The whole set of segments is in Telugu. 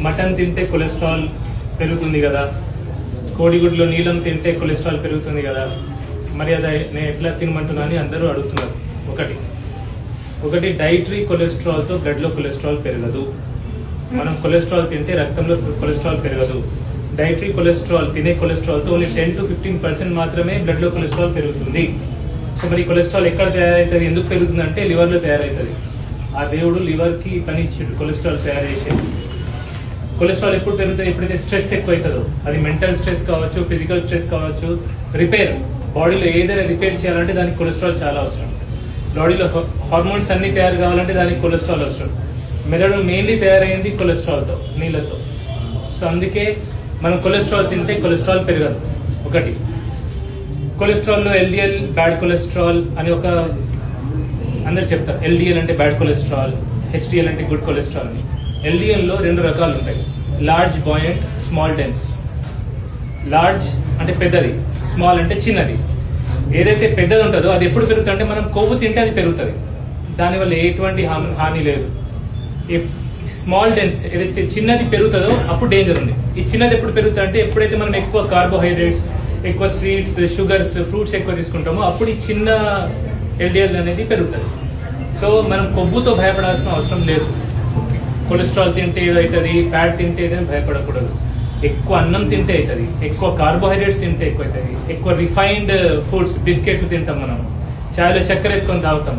మటన్ తింటే కొలెస్ట్రాల్ పెరుగుతుంది కదా, కోడిగుడ్లో నీలం తింటే కొలెస్ట్రాల్ పెరుగుతుంది కదా, మరి అది నేను ఎట్లా తినమంటున్నా అని అందరూ అడుగుతున్నారు. ఒకటి డైటరీ కొలెస్ట్రాల్తో బ్లడ్లో కొలెస్ట్రాల్ పెరగదు. మనం కొలెస్ట్రాల్ తింటే రక్తంలో కొలెస్ట్రాల్ పెరగదు. డైటరీ కొలెస్ట్రాల్ తినే కొలెస్ట్రాల్తో ఓన్లీ 10 to 15% మాత్రమే బ్లడ్లో కొలెస్ట్రాల్ పెరుగుతుంది. సో మరి కొలెస్ట్రాల్ ఎక్కడ తయారవుతుంది, ఎందుకు పెరుగుతుంది అంటే లివర్లో తయారవుతుంది. ఆ దేవుడు లివర్కి పని ఇచ్చాడు కొలెస్ట్రాల్ తయారు చేసేది. కొలెస్ట్రాల్ ఎప్పుడు పెరుగుతుంది, ఎప్పుడైతే స్ట్రెస్ ఎక్కువ అవుతుందో, అది మెంటల్ స్ట్రెస్ కావచ్చు, ఫిజికల్ స్ట్రెస్ కావచ్చు, రిపేర్ బాడీలో ఏదైనా రిపేర్ చేయాలంటే దానికి కొలెస్ట్రాల్ చాలా అవసరం. బాడీలో హార్మోన్స్ అన్ని తయారు కావాలంటే దానికి కొలెస్ట్రాల్ అవసరం. మెదడు మెయిన్లీ తయారైంది కొలెస్ట్రాల్తో, నీళ్ళతో. సో అందుకే మనం కొలెస్ట్రాల్ తింటే కొలెస్ట్రాల్ పెరగదు. ఒకటి కొలెస్ట్రాల్లో ఎల్డిఎల్ బ్యాడ్ కొలెస్ట్రాల్ అని ఒక అందరు చెప్తారు. ఎల్డిఎల్ అంటే బ్యాడ్ కొలెస్ట్రాల్, హెచ్డిఎల్ అంటే గుడ్ కొలెస్ట్రాల్ అని. ఎల్డిఎల్లో 2 రకాలు ఉంటాయి, లార్జ్ బాయంట్, స్మాల్ డెన్స్. లార్జ్ అంటే పెద్దది, స్మాల్ అంటే చిన్నది. ఏదైతే పెద్దది ఉంటుందో అది ఎప్పుడు పెరుగుతుంది అంటే మనం కొవ్వు తింటే అది పెరుగుతుంది, దానివల్ల ఎటువంటి హాని లేదు. స్మాల్ డెన్స్ ఏదైతే చిన్నది పెరుగుతుందో అప్పుడు డేంజర్ ఉంది. ఈ చిన్నది ఎప్పుడు పెరుగుతుంది అంటే ఎప్పుడైతే మనం ఎక్కువ కార్బోహైడ్రేట్స్, ఎక్కువ స్వీట్స్, షుగర్స్, ఫ్రూట్స్ ఎక్కువ తీసుకుంటామో అప్పుడు ఈ చిన్న ఎల్డిఎల్ అనేది పెరుగుతుంది. సో మనం కొవ్వుతో భయపడాల్సిన అవసరం లేదు. కొలెస్ట్రాల్ తింటే ఏదవుతుంది, ఫ్యాట్ తింటే ఏదైనా భయపడకూడదు. ఎక్కువ అన్నం తింటే అవుతుంది, ఎక్కువ కార్బోహైడ్రేట్స్ తింటే ఎక్కువ అవుతుంది, ఎక్కువ రిఫైన్డ్ ఫుడ్స్, బిస్కెట్లు తింటాం, మనం చాయ్లో చక్కెర వేసుకొని తాగుతాం,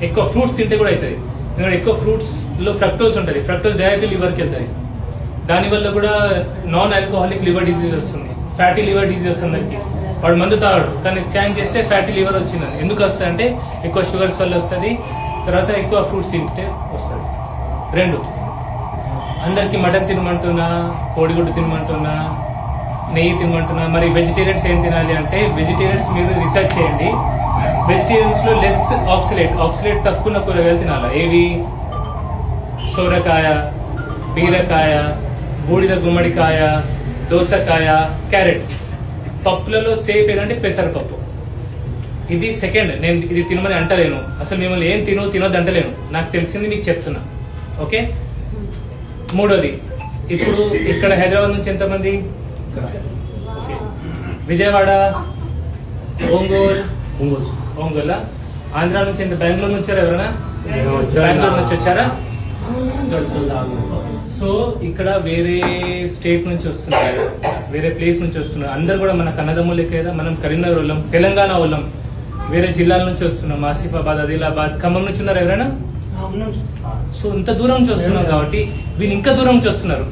ఎక్కువ ఫ్రూట్స్ తింటే కూడా అవుతుంది. ఎందుకంటే ఎక్కువ ఫ్రూట్స్ లో ఫ్రక్టోస్ ఉంటుంది, ఫ్రక్టోస్ డైరెక్ట్లీ లివర్కి వెళ్తుంది. దానివల్ల కూడా నాన్ ఆల్కహాలిక్ లివర్ డిజీజ్ వస్తుంది, ఫ్యాటీ లివర్ డిజీజ్ వస్తుంది. దానికి వాడు మందు తాగాడు కానీ స్కాన్ చేస్తే ఫ్యాటీ లివర్ వచ్చింది. ఎందుకు వస్తుంది అంటే ఎక్కువ షుగర్స్ వల్ల వస్తుంది, తర్వాత ఎక్కువ ఫ్రూట్స్ తింటే వస్తుంది. 2, అందరికి మటన్ తినమంటున్నా, కోడిగుడ్డు తినమంటున్నా, నెయ్యి తినమంటున్నా. మరి వెజిటేరియన్స్ ఏం తినాలి అంటే వెజిటేరియన్స్ మీరు రీసెర్చ్ చేయండి. వెజిటేరియన్స్ లో లెస్ ఆక్సిలేట్ తక్కువ ఉన్న కూరగాయలు తినాలి. ఏవి? సోరకాయ, బీరకాయ, బూడిద గుమ్మడికాయ, దోసకాయ, క్యారెట్. పప్పులలో సేఫ్ ఏదంటే పెసరపప్పు. ఇది సెకండ్. నేను ఇది తినమని అంటలేను, అసలు మిమ్మల్ని ఏం తినొద్దు అంటలేను, నాకు తెలిసింది మీకు చెప్తున్నా. ఓకే. 3వది, ఇప్పుడు ఇక్కడ హైదరాబాద్ నుంచి ఎంతమంది? విజయవాడ, ఒంగోలు, ఆంధ్ర నుంచి ఎంత? బెంగళూరు నుంచి వచ్చారా ఎవరైనా? బెంగళూరు నుంచి వచ్చారా? సో ఇక్కడ వేరే స్టేట్ నుంచి వస్తున్నారు, వేరే ప్లేస్ నుంచి వస్తున్నారు. అందరు కూడా మన కన్నదమ్ములే కదా. మనం కరీంనగర్ వాళ్ళం, తెలంగాణ వాళ్ళం, వేరే జిల్లాల నుంచి వస్తున్నాం, ఆసిఫాబాద్, ఆదిలాబాద్, ఖమ్మం నుంచి ఉన్నారు ఎవరైనా. సో ఇంత దూరం నుంచి వస్తున్నాం కాబట్టి వీళ్ళు ఇంకా దూరం నుంచి వస్తున్నారు.